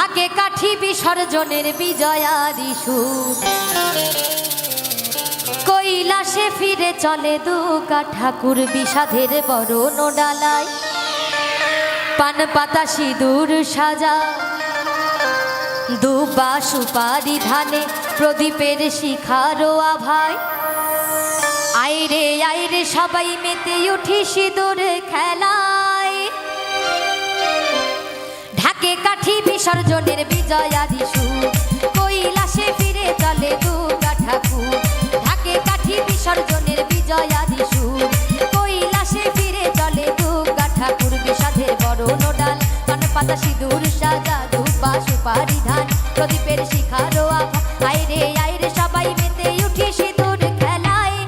ঢাকে কাঠি বিসর্জনের বিজয়ারি সুর, কৈলাসে ফিরে চলে দুকা ঠাকুর বিষাদের বরণ ডালায়, পান পাতা সিঁদুর সাজা, দুবা সুপারি ধানে প্রদীপের শিখারো আভায়। আইরে আইরে সবাই মেতে উঠি সিঁদুর খেলায়, ঢাকে কাঠি বিসর্জনের বিজয়ারি সুর, কৈলাসে ফিরে চলে দুর্গা ঠাকুর। ঢাকে কাঠি বিসর্জনের বিজয়ারি সুর, কৈলাসে ফিরে চলে দুর্গা ঠাকুর বিষাদের বরণ ডাল, পান পাতা সিঁদুর সাজা, দুবা সুপারি ধান প্রদীপের শিখারো আভা। আইরে আইরে সবাই মেতে উঠি সিঁদুর খেলায়,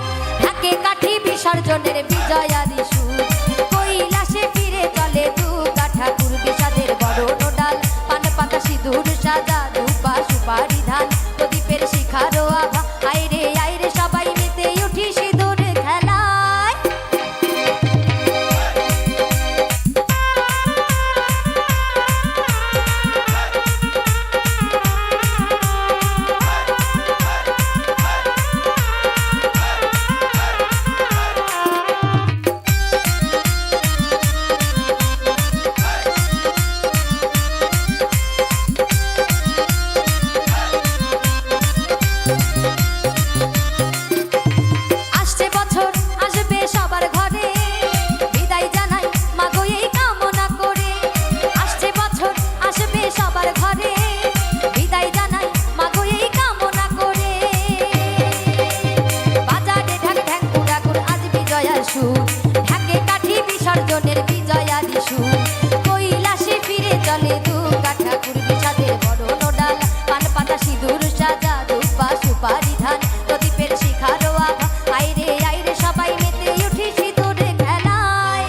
ঢাকে কাঠি বিসর্জনের বিজয়ারি সুর, কৈলাসে ফিরে চলে দুর্গা ঠাকুর বিষাদের বরণ ডাল, পান পাতা সিঁদুর সাজা, দুবা সুপারি ধান প্রদীপের শিখারো আভা। আইরে আইরে সবাই মেতে উঠি সিঁদুর খেলায়। ঢাকে কাঠি বিসর্জনের বিজয়ারি সুর, কৈলাসে ফিরে চলে দুর্গা ঠাকুর বিষাদের বরণ ডাল, পান পাতা সিঁদুর সাজা, দুবা সুপারি ধান প্রদীপের শিখারো আভা। আইরে আইরে সবাই মেতে উঠি সিঁদুর খেলায়।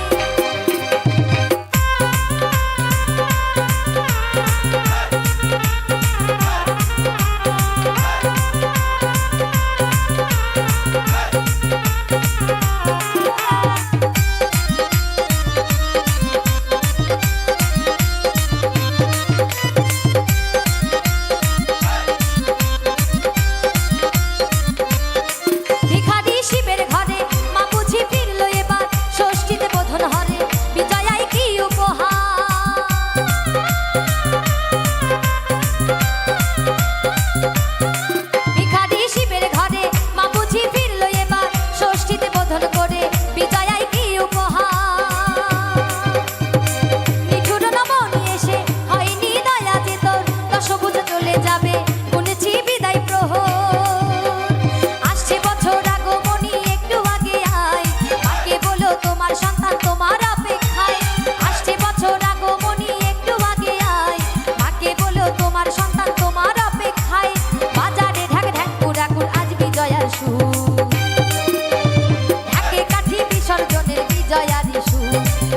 ঢাকে কাঠি বিসর্জনের বিজয়ারি সুর,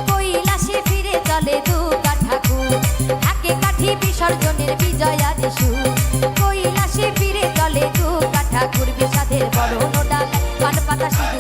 কৈলাসে ফিরে চলে দুর্গা ঠাকুর। ঢাকে কাঠি বিসর্জনের বিজয়ারি সুর, কৈলাসে ফিরে চলে দুর্গা ঠাকুর বিষাদের বরণ ডাল, পান পাতা সিঁদুর